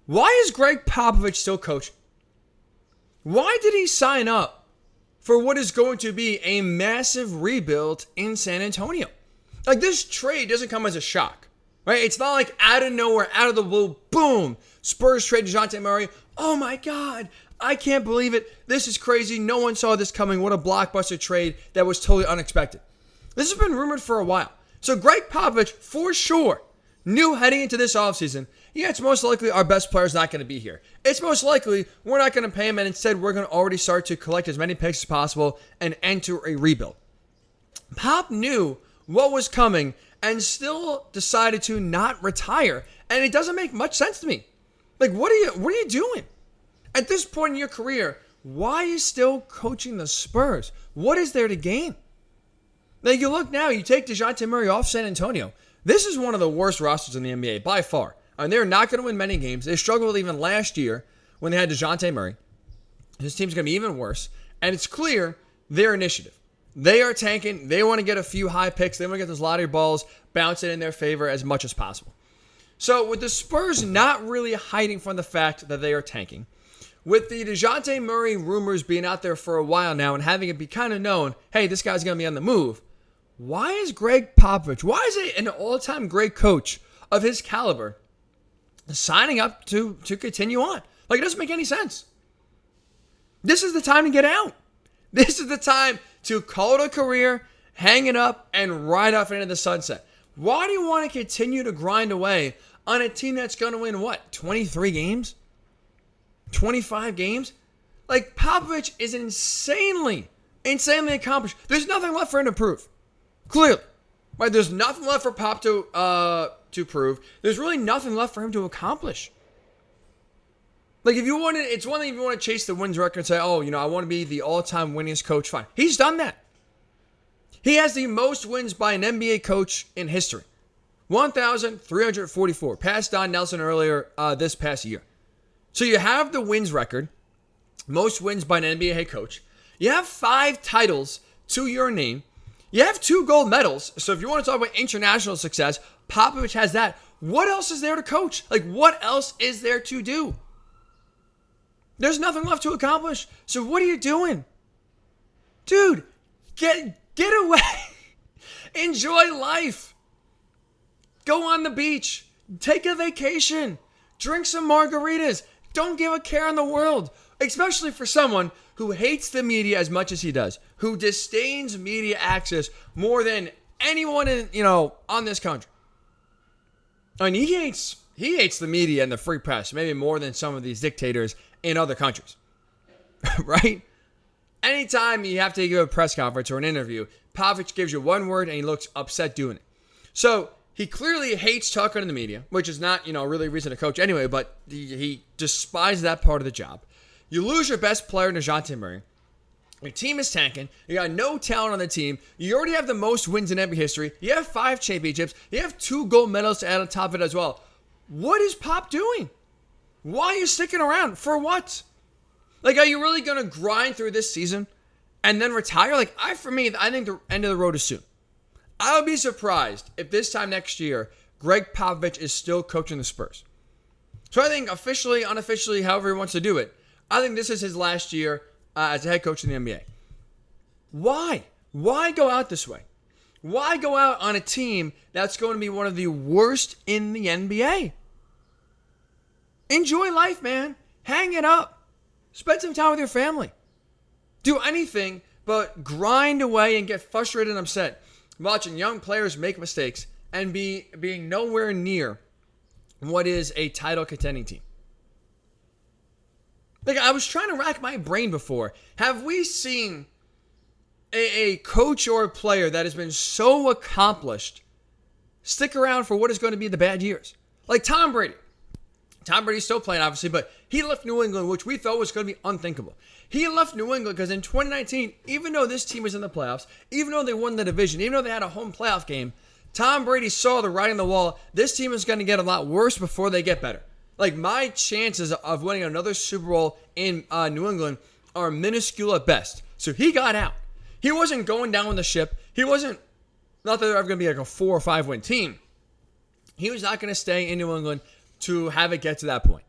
Why is Gregg Popovich still coaching? Why did he sign up for what is going to be a massive rebuild in San Antonio? Like, this trade doesn't come as a shock, right? It's not like out of nowhere, out of the blue, boom, Spurs trade DeJounte Murray. Oh my God, I can't believe it. This is crazy. No one saw this coming. What a blockbuster trade that was totally unexpected. This has been rumored for a while. So Gregg Popovich, for sure, knew heading into this offseason, yeah, it's most likely our best player is not going to be here. It's most likely we're not going to pay him, and instead we're going to already start to collect as many picks as possible and enter a rebuild. Pop knew what was coming and still decided to not retire, and it doesn't make much sense to me. Like, what are you doing? At this point in your career, why are you still coaching the Spurs? What is there to gain? Like, you look now, you take DeJounte Murray off San Antonio. This is one of the worst rosters in the NBA, by far. And they're not going to win many games. They struggled even last year when they had DeJounte Murray. This team's going to be even worse. And it's clear their initiative. They are tanking. They want to get a few high picks. They want to get those lottery balls bouncing in their favor as much as possible. So with the Spurs not really hiding from the fact that they are tanking, with the DeJounte Murray rumors being out there for a while now and having it be kind of known, hey, this guy's going to be on the move, why is Gregg Popovich, why is an all-time great coach of his caliber signing up to continue on? Like, it doesn't make any sense. This is the time to get out. This is the time to call it a career, hang it up, and ride off into the sunset. Why do you want to continue to grind away on a team that's going to win, 23 games? 25 games? Like, Popovich is insanely accomplished. There's nothing left for him to prove. Clearly. Right? There's nothing left for Pop to prove. There's really nothing left for him to accomplish. Like, if you want to, it's one thing if you want to chase the wins record and say, oh, I want to be the all-time winningest coach, fine. He's done that. He has the most wins by an NBA coach in history. 1,344. Passed Don Nelson earlier this past year. So you have the wins record. Most wins by an NBA head coach. You have 5 titles to your name. You have 2 gold medals. So if you want to talk about international success, Popovich has that. What else is there to coach? Like, what else is there to do? There's nothing left to accomplish. So what are you doing? Dude, get away. Enjoy life. Go on the beach. Take a vacation. Drink some margaritas. Don't give a care in the world. Especially for someone who hates the media as much as he does. Who disdains media access more than anyone on this country. I mean, he hates the media and the free press, maybe more than some of these dictators in other countries. Right? Anytime you have to give a press conference or an interview, Popovich gives you one word and he looks upset doing it. So he clearly hates talking to the media, which is not, really a reason to coach anyway, but he despises that part of the job. You lose your best player, DeJounte Murray. Your team is tanking. You got no talent on the team. You already have the most wins in NBA history. You have 5 championships. You have 2 gold medals to add on top of it as well. What is Pop doing? Why are you sticking around? For what? Like, are you really going to grind through this season and then retire? Like, I think the end of the road is soon. I would be surprised if this time next year, Gregg Popovich is still coaching the Spurs. So I think officially, unofficially, however he wants to do it, I think this is his last year as a head coach in the NBA. Why? Why go out this way? Why go out on a team that's going to be one of the worst in the NBA? Enjoy life, man. Hang it up. Spend some time with your family. Do anything but grind away and get frustrated and upset watching young players make mistakes and being nowhere near what is a title contending team. Like, I was trying to rack my brain before. Have we seen a coach or a player that has been so accomplished stick around for what is going to be the bad years? Like Tom Brady. Tom Brady's still playing, obviously, but he left New England, which we thought was going to be unthinkable. He left New England because in 2019, even though this team was in the playoffs, even though they won the division, even though they had a home playoff game, Tom Brady saw the writing on the wall. This team is going to get a lot worse before they get better. Like, my chances of winning another Super Bowl in New England are minuscule at best. So he got out. He wasn't going down with the ship. He wasn't, not that they're ever going to be like a 4 or 5 win team. He was not going to stay in New England to have it get to that point.